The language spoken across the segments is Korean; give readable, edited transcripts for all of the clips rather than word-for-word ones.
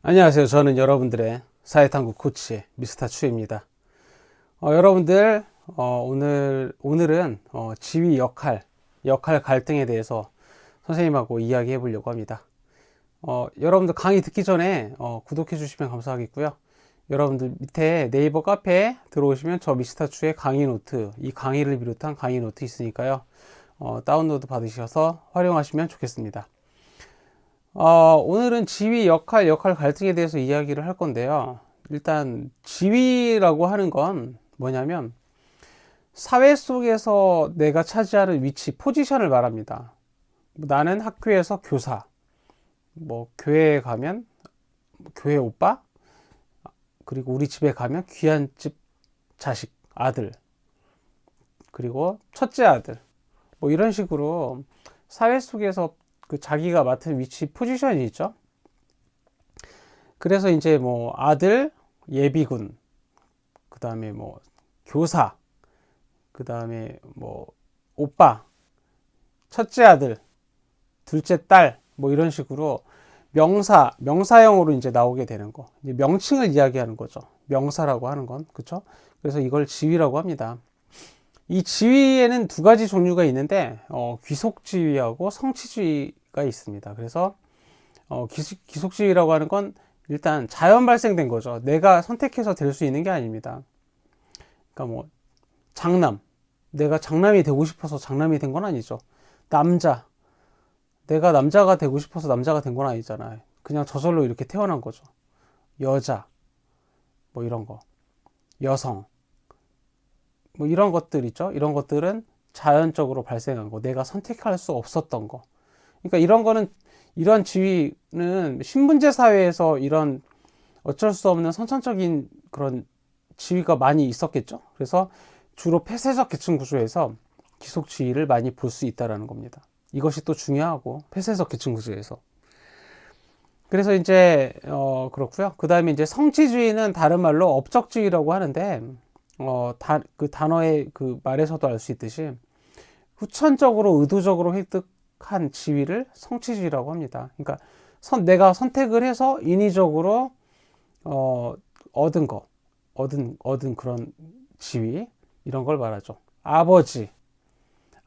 안녕하세요. 저는 여러분들의 사회탐구 코치 미스터 추입니다. 여러분들 오늘은 지위 역할 갈등에 대해서 선생님하고 이야기해 보려고 합니다. 여러분들 강의 듣기 전에 구독해 주시면 감사하겠고요. 여러분들 밑에 네이버 카페에 들어오시면 저 미스터 추의 강의 노트, 이 강의를 비롯한 강의 노트 있으니까요. 다운로드 받으셔서 활용하시면 좋겠습니다. 오늘은 지위, 역할 갈등에 대해서 이야기를 할 건데요. 일단 지위라고 하는 건 뭐냐면 사회 속에서 내가 차지하는 위치, 포지션을 말합니다. 나는 학교에서 교사, 교회에 가면 교회 오빠, 그리고 우리 집에 가면 귀한 집 자식, 아들, 그리고 첫째 아들, 이런 식으로 사회 속에서 그 자기가 맡은 위치 포지션이 있죠. 그래서 이제 아들 예비군, 그 다음에 교사, 그 다음에 오빠, 첫째 아들, 둘째 딸, 이런 식으로 명사형으로 이제 나오게 되는 거. 이제 명칭을 이야기하는 거죠. 명사라고 하는 건, 그쵸? 그래서 이걸 지위라고 합니다. 이 지위에는 두 가지 종류가 있는데 귀속지위하고 성취지위가 있습니다. 그래서 귀속지위라고 하는 건 일단 자연 발생된 거죠. 내가 선택해서 될 수 있는 게 아닙니다. 그러니까 장남, 내가 장남이 되고 싶어서 장남이 된 건 아니죠. 내가 남자가 되고 싶어서 남자가 된 건 아니잖아요. 그냥 저절로 이렇게 태어난 거죠. 여자, 이런 거, 여성, 이런 것들 있죠. 이런 것들은 자연적으로 발생한 거, 내가 선택할 수 없었던 거. 그러니까 이런 지위는 신분제 사회에서 이런 어쩔 수 없는 선천적인 그런 지위가 많이 있었겠죠. 그래서 주로 폐쇄적 계층 구조에서 기속 지위를 많이 볼 수 있다라는 겁니다. 이것이 또 중요하고, 폐쇄적 계층 구조에서. 그래서 이제 그렇고요. 그 다음에 이제 성취주의는 다른 말로 업적주의라고 하는데 그 단어의 그 말에서도 알 수 있듯이 후천적으로 의도적으로 획득한 지위를 성취주의라고 합니다. 그러니까 내가 선택을 해서 인위적으로 얻은 그런 지위, 이런 걸 말하죠. 아버지,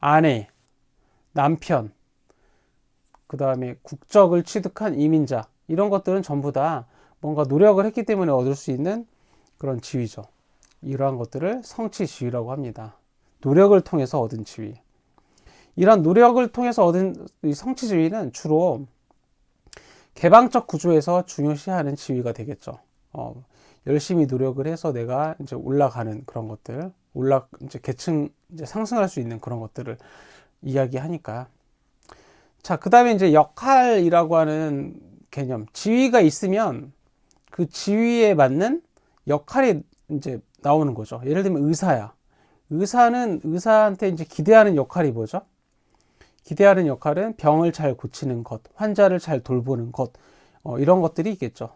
아내, 남편, 그 다음에 국적을 취득한 이민자, 이런 것들은 전부 다 뭔가 노력을 했기 때문에 얻을 수 있는 그런 지위죠. 이러한 것들을 성취지위라고 합니다. 노력을 통해서 얻은 지위. 이런 노력을 통해서 얻은 이 성취지위는 주로 개방적 구조에서 중요시하는 지위가 되겠죠. 열심히 노력을 해서 내가 이제 올라가는 그런 것들, 이제 계층 이제 상승할 수 있는 그런 것들을 이야기하니까. 자, 그 다음에 이제 역할이라고 하는 개념. 지위가 있으면 그 지위에 맞는 역할이 이제 나오는 거죠. 예를 들면 의사야. 의사한테 이제 기대하는 역할이 뭐죠? 기대하는 역할은 병을 잘 고치는 것, 환자를 잘 돌보는 것, 이런 것들이 있겠죠.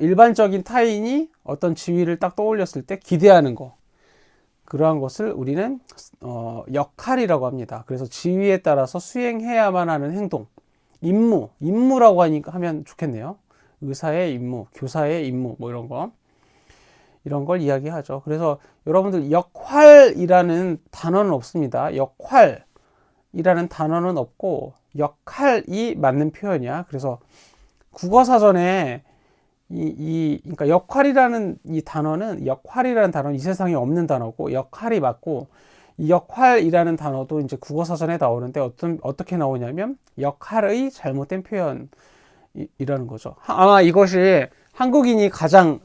일반적인 타인이 어떤 지위를 딱 떠올렸을 때 기대하는 거, 그러한 것을 우리는 역할이라고 합니다. 그래서 지위에 따라서 수행해야만 하는 행동, 임무라고 하면 좋겠네요. 의사의 임무, 교사의 임무, 이런 걸 이야기하죠. 그래서 여러분들 역할이라는 단어는 없습니다. 역할이라는 단어는 없고 역할이 맞는 표현이야. 그래서 국어사전에 그러니까 역할이라는 단어는 이 세상에 없는 단어고, 역할이 맞고, 이 역할이라는 단어도 이제 국어사전에 나오는데 어떻게 나오냐면 역할의 잘못된 표현이라는 거죠. 아마 이것이 한국인이 가장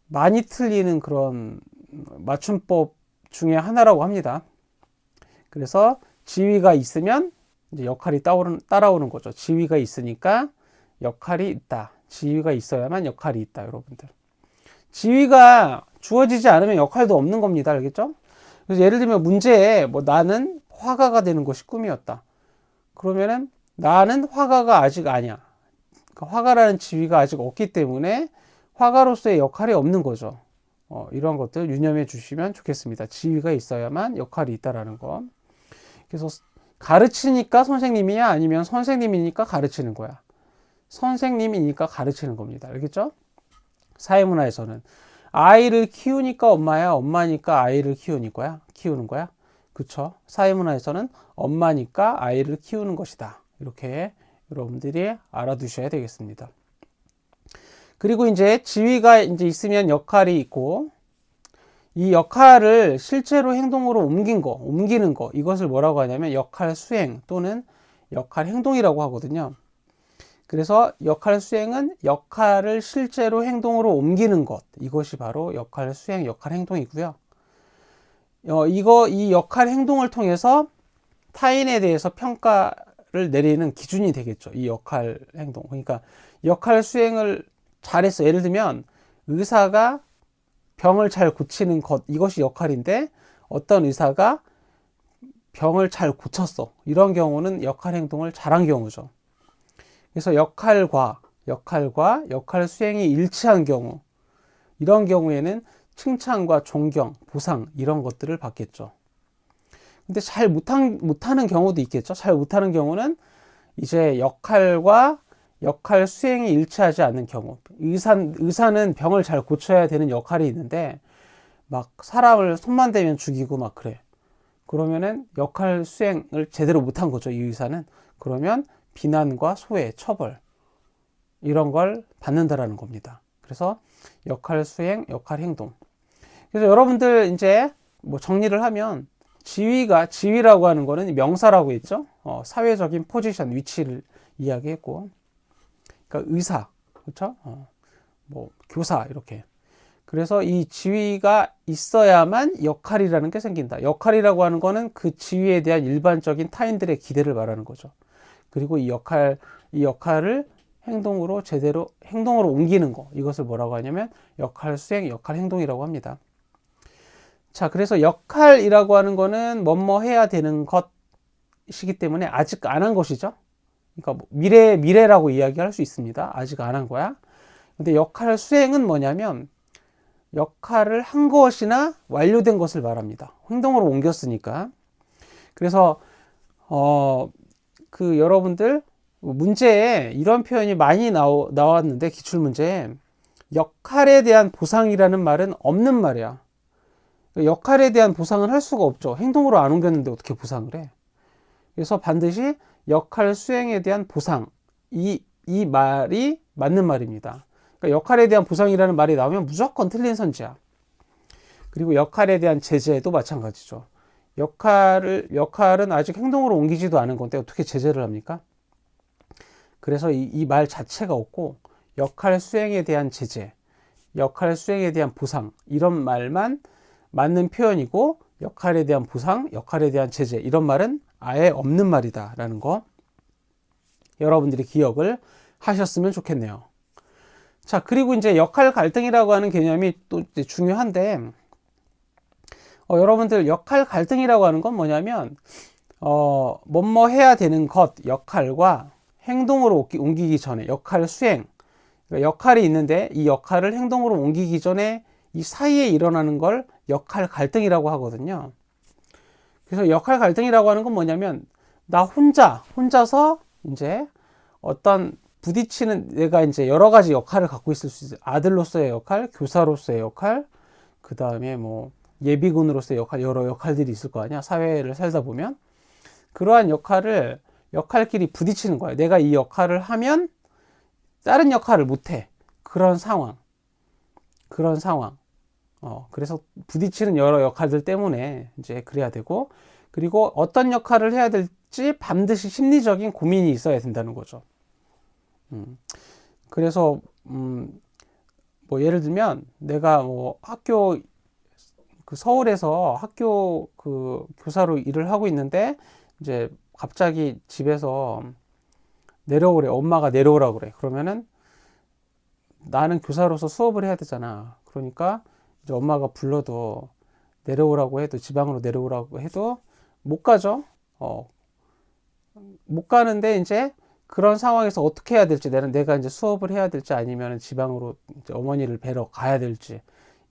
많이 틀리는 그런 맞춤법 중에 하나라고 합니다. 그래서 지위가 있으면 이제 역할이 따라오는 거죠. 지위가 있으니까 역할이 있다. 지위가 있어야만 역할이 있다, 여러분들. 지위가 주어지지 않으면 역할도 없는 겁니다. 알겠죠? 그래서 예를 들면 문제에 나는 화가가 되는 것이 꿈이었다. 그러면은 나는 화가가 아직 아니야. 그러니까 화가라는 지위가 아직 없기 때문에 화가로서의 역할이 없는 거죠. 이런 것들 유념해 주시면 좋겠습니다. 지위가 있어야만 역할이 있다라는 거. 그래서 가르치니까 선생님이냐, 아니면 선생님이니까 가르치는 거야. 선생님이니까 가르치는 겁니다. 알겠죠? 사회문화에서는 아이를 키우니까 엄마야, 엄마니까 아이를 키우는 거야. 그쵸? 사회문화에서는 엄마니까 아이를 키우는 것이다. 이렇게 여러분들이 알아두셔야 되겠습니다. 그리고 이제 지위가 이제 있으면 역할이 있고, 이 역할을 실제로 행동으로 옮기는 거, 이것을 뭐라고 하냐면 역할 수행 또는 역할 행동이라고 하거든요. 그래서 역할 수행은 역할을 실제로 행동으로 옮기는 것, 이것이 바로 역할 수행, 역할 행동이고요. 이 역할 행동을 통해서 타인에 대해서 평가를 내리는 기준이 되겠죠. 이 역할 행동. 그러니까 역할 수행을 잘했어. 예를 들면 의사가 병을 잘 고치는 것, 이것이 역할인데 어떤 의사가 병을 잘 고쳤어. 이런 경우는 역할 행동을 잘한 경우죠. 그래서 역할 수행이 일치한 경우, 이런 경우에는 칭찬과 존경, 보상 이런 것들을 받겠죠. 근데 잘 못하는 경우도 있겠죠. 잘 못하는 경우는 이제 역할과 역할 수행이 일치하지 않는 경우, 의사는 병을 잘 고쳐야 되는 역할이 있는데 막 사람을 손만 대면 죽이고 막 그래. 그러면은 역할 수행을 제대로 못한 거죠, 이 의사는. 그러면 비난과 소외, 처벌 이런 걸 받는다라는 겁니다. 그래서 역할 수행, 역할 행동. 그래서 여러분들 이제 뭐 정리를 하면 지위라고 하는 거는 명사라고 했죠. 사회적인 포지션, 위치를 이야기했고, 그러니까 의사, 그렇죠? 뭐 교사 이렇게. 그래서 이 지위가 있어야만 역할이라는 게 생긴다. 역할이라고 하는 거는 그 지위에 대한 일반적인 타인들의 기대를 말하는 거죠. 그리고 이 역할을 행동으로 옮기는 거. 이것을 뭐라고 하냐면 역할 수행, 역할 행동이라고 합니다. 자, 그래서 역할이라고 하는 거는 뭐뭐 해야 되는 것이기 때문에 아직 안 한 것이죠. 그러니까 미래라고 이야기할 수 있습니다. 아직 안 한 거야. 근데 역할 수행은 뭐냐면 역할을 한 것이나 완료된 것을 말합니다. 행동으로 옮겼으니까. 그래서 여러분들 문제에 이런 표현이 많이 나왔는데 기출문제에 역할에 대한 보상이라는 말은 없는 말이야. 역할에 대한 보상은 할 수가 없죠. 행동으로 안 옮겼는데 어떻게 보상을 해? 그래서 반드시 역할 수행에 대한 보상, 이 말이 맞는 말입니다. 그러니까 역할에 대한 보상이라는 말이 나오면 무조건 틀린 선지야. 그리고 역할에 대한 제재도 마찬가지죠. 역할은 아직 행동으로 옮기지도 않은 건데 어떻게 제재를 합니까? 그래서 이 말 자체가 없고 역할 수행에 대한 제재, 역할 수행에 대한 보상 이런 말만 맞는 표현이고 역할에 대한 보상, 역할에 대한 제재 이런 말은 아예 없는 말이다라는 거 여러분들이 기억을 하셨으면 좋겠네요. 자, 그리고 이제 역할 갈등이라고 하는 개념이 또 이제 중요한데 여러분들 역할 갈등이라고 하는 건 뭐냐면 뭐뭐 해야 되는 것 역할과 행동으로 옮기기 전에 역할 수행, 그러니까 역할이 있는데 이 역할을 행동으로 옮기기 전에 이 사이에 일어나는 걸 역할 갈등이라고 하거든요. 그래서 역할 갈등이라고 하는 건 뭐냐면 나 혼자서 이제 어떤 부딪히는 내가 이제 여러 가지 역할을 갖고 있을 수 있어요. 아들로서의 역할, 교사로서의 역할, 그 다음에 뭐 예비군으로서의 역할, 여러 역할들이 있을 거 아니야. 사회를 살다 보면 그러한 역할끼리 부딪히는 거야. 내가 이 역할을 하면 다른 역할을 못해. 그런 상황. 그래서 부딪히는 여러 역할들 때문에 이제 그래야 되고, 그리고 어떤 역할을 해야 될지 반드시 심리적인 고민이 있어야 된다는 거죠. 그래서 뭐 예를 들면 내가 뭐 학교 서울에서 학교 교사로 일을 하고 있는데 이제 갑자기 집에서 내려오래. 엄마가 내려오라고 그래. 그러면은 나는 교사로서 수업을 해야 되잖아. 그러니까 이제 엄마가 불러도 내려오라고 해도 지방으로 내려오라고 해도 못 가죠. 못 가는데 이제 그런 상황에서 어떻게 해야 될지 내가 이제 수업을 해야 될지 아니면 지방으로 이제 어머니를 뵈러 가야 될지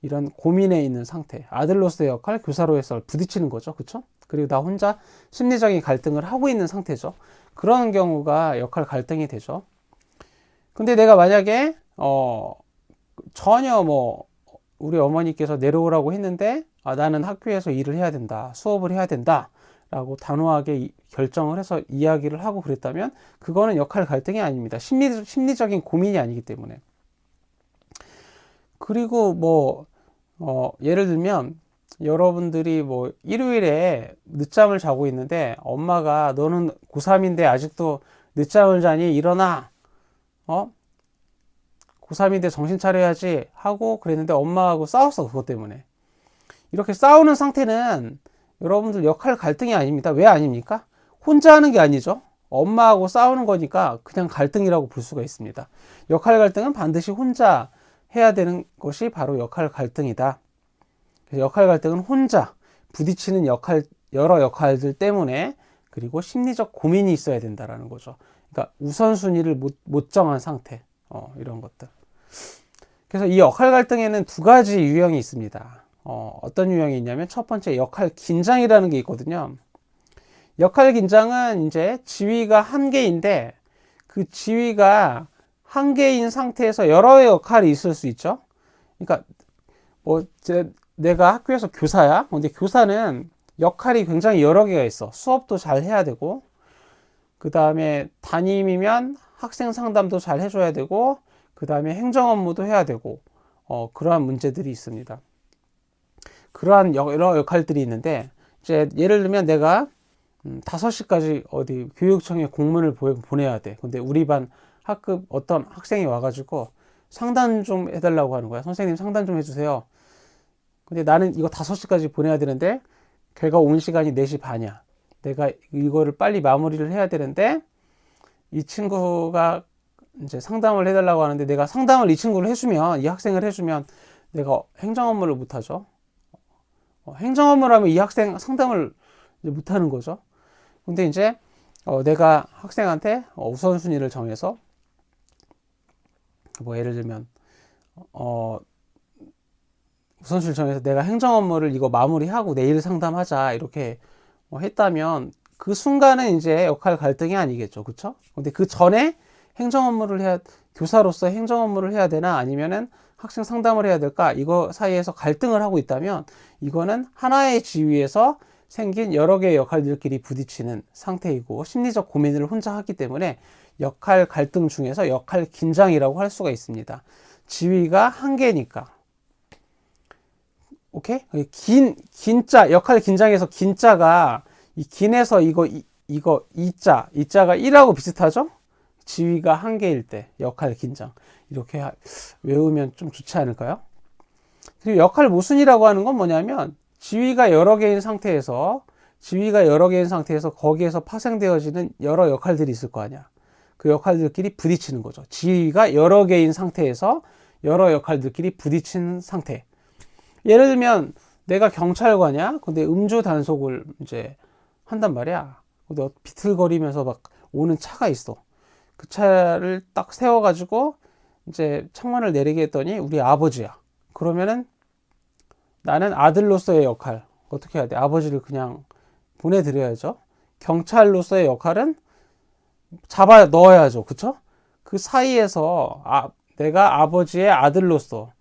이런 고민에 있는 상태. 아들로서의 역할, 교사로서 부딪히는 거죠. 그렇죠? 그리고 나 혼자 심리적인 갈등을 하고 있는 상태죠. 그런 경우가 역할 갈등이 되죠. 근데 내가 만약에 전혀 뭐 우리 어머니께서 내려오라고 했는데 나는 학교에서 일을 해야 된다, 수업을 해야 된다 라고 단호하게 결정을 해서 이야기를 하고 그랬다면 그거는 역할 갈등이 아닙니다. 심리적인 고민이 아니기 때문에. 그리고 뭐 예를 들면 여러분들이 뭐 일요일에 늦잠을 자고 있는데 엄마가 너는 고3인데 아직도 늦잠을 자니 일어나, 고3인데 정신 차려야지 하고 그랬는데 엄마하고 싸웠어. 그것 때문에. 이렇게 싸우는 상태는 여러분들 역할 갈등이 아닙니다. 왜 아닙니까? 혼자 하는 게 아니죠. 엄마하고 싸우는 거니까 그냥 갈등이라고 볼 수가 있습니다. 역할 갈등은 반드시 혼자 해야 되는 것이 바로 역할 갈등이다. 그래서 역할 갈등은 혼자 부딪히는 여러 역할들 때문에, 그리고 심리적 고민이 있어야 된다라는 거죠. 그러니까 우선순위를 못 정한 상태, 이런 것들. 그래서 이 역할 갈등에는 두 가지 유형이 있습니다. 어떤 유형이 있냐면 첫 번째 역할 긴장이라는 게 있거든요. 역할 긴장은 이제 지위가 한 개인데 그 지위가 한 개인 상태에서 여러 역할이 있을 수 있죠. 그러니까 내가 학교에서 교사야. 근데 교사는 역할이 굉장히 여러 개가 있어. 수업도 잘 해야 되고, 그 다음에 담임이면 학생 상담도 잘 해줘야 되고, 그 다음에 행정 업무도 해야 되고, 그러한 문제들이 있습니다. 그러한 여러 역할들이 있는데, 이제 예를 들면 내가 5시까지 어디 교육청에 공문을 보내야 돼. 근데 우리 반 학급 어떤 학생이 와가지고 상담 좀 해달라고 하는 거야. 선생님 상담 좀 해주세요. 근데 나는 이거 5시까지 보내야 되는데 걔가 온 시간이 4시 반이야. 내가 이거를 빨리 마무리를 해야 되는데 이 친구가 이제 상담을 해달라고 하는데 내가 상담을 이 친구를 해주면, 이 학생을 해주면 내가 행정 업무를 못하죠. 행정 업무를 하면 이 학생 상담을 못하는 거죠. 근데 이제 내가 학생한테 우선순위를 정해서 뭐 예를 들면 우선순위를 정해서 내가 행정 업무를 이거 마무리하고 내일 상담하자 이렇게 했다면 그 순간은 이제 역할 갈등이 아니겠죠. 그쵸? 근데 그 전에 행정 업무를 교사로서 행정 업무를 해야 되나 아니면은 학생 상담을 해야 될까, 이거 사이에서 갈등을 하고 있다면 이거는 하나의 지위에서 생긴 여러 개의 역할들끼리 부딪히는 상태이고 심리적 고민을 혼자 하기 때문에 역할 갈등 중에서 역할 긴장이라고 할 수가 있습니다. 지위가 한 개니까. 오케이? 긴자, 역할 긴장에서 긴자가 이 긴에서 이거 이자가 1하고 비슷하죠? 지위가 한 개일 때 역할 긴장. 이렇게 외우면 좀 좋지 않을까요? 그리고 역할 모순이라고 하는 건 뭐냐면 지위가 여러 개인 상태에서 거기에서 파생되어지는 여러 역할들이 있을 거 아니야. 그 역할들끼리 부딪히는 거죠. 지위가 여러 개인 상태에서 여러 역할들끼리 부딪히는 상태. 예를 들면 내가 경찰관이야. 근데 음주 단속을 이제 한단 말이야. 근데 비틀거리면서 막 오는 차가 있어. 그 차를 딱 세워가지고 이제 창문을 내리게 했더니 우리 아버지야. 그러면은 나는 아들로서의 역할 어떻게 해야 돼? 아버지를 그냥 보내드려야죠. 경찰로서의 역할은 잡아 넣어야죠. 그쵸? 그 사이에서 내가 아버지의 아들로서,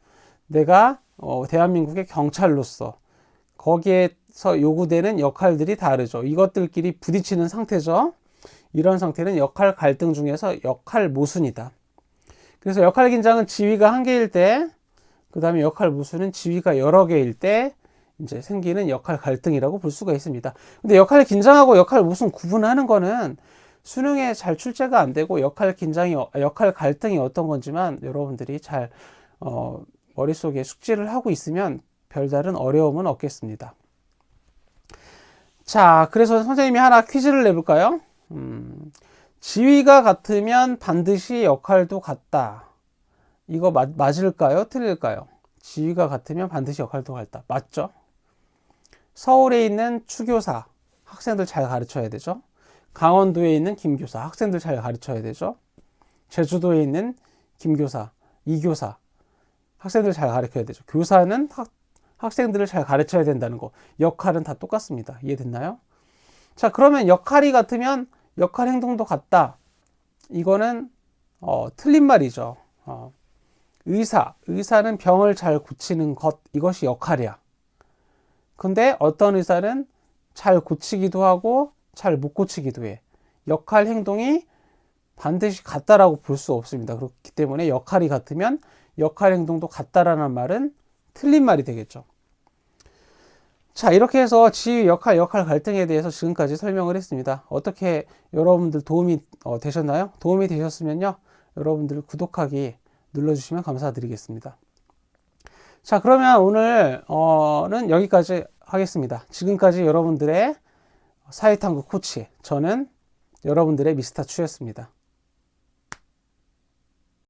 내가 대한민국의 경찰로서 거기에서 요구되는 역할들이 다르죠. 이것들끼리 부딪히는 상태죠. 이런 상태는 역할 갈등 중에서 역할 모순이다. 그래서 역할 긴장은 지위가 한 개일 때, 그 다음에 역할 모순은 지위가 여러 개일 때 이제 생기는 역할 갈등이라고 볼 수가 있습니다. 근데 역할 긴장하고 역할 모순 구분하는 거는 수능에 잘 출제가 안 되고 역할 갈등이 어떤 건지만 여러분들이 잘 머릿속에 숙지를 하고 있으면 별다른 어려움은 없겠습니다. 자, 그래서 선생님이 하나 퀴즈를 내볼까요? 지위가 같으면 반드시 역할도 같다. 이거 맞을까요? 틀릴까요? 지위가 같으면 반드시 역할도 같다. 맞죠? 서울에 있는 추교사, 학생들 잘 가르쳐야 되죠. 강원도에 있는 김교사, 학생들 잘 가르쳐야 되죠. 제주도에 있는 김교사, 이교사, 학생들 잘 가르쳐야 되죠. 교사는 학생들을 잘 가르쳐야 된다는 거. 역할은 다 똑같습니다. 이해됐나요? 자, 그러면 역할이 같으면 역할 행동도 같다. 이거는 틀린 말이죠. 의사는 병을 잘 고치는 것, 이것이 역할이야. 근데 어떤 의사는 잘 고치기도 하고 잘 못 고치기도 해. 역할 행동이 반드시 같다라고 볼 수 없습니다. 그렇기 때문에 역할이 같으면 역할 행동도 같다라는 말은 틀린 말이 되겠죠. 자, 이렇게 해서 지위, 역할 갈등에 대해서 지금까지 설명을 했습니다. 어떻게 여러분들 도움이 되셨나요? 도움이 되셨으면요, 여러분들 구독하기 눌러주시면 감사드리겠습니다. 자, 그러면 오늘은 여기까지 하겠습니다. 지금까지 여러분들의 사회탐구 코치, 저는 여러분들의 미스터 추였습니다.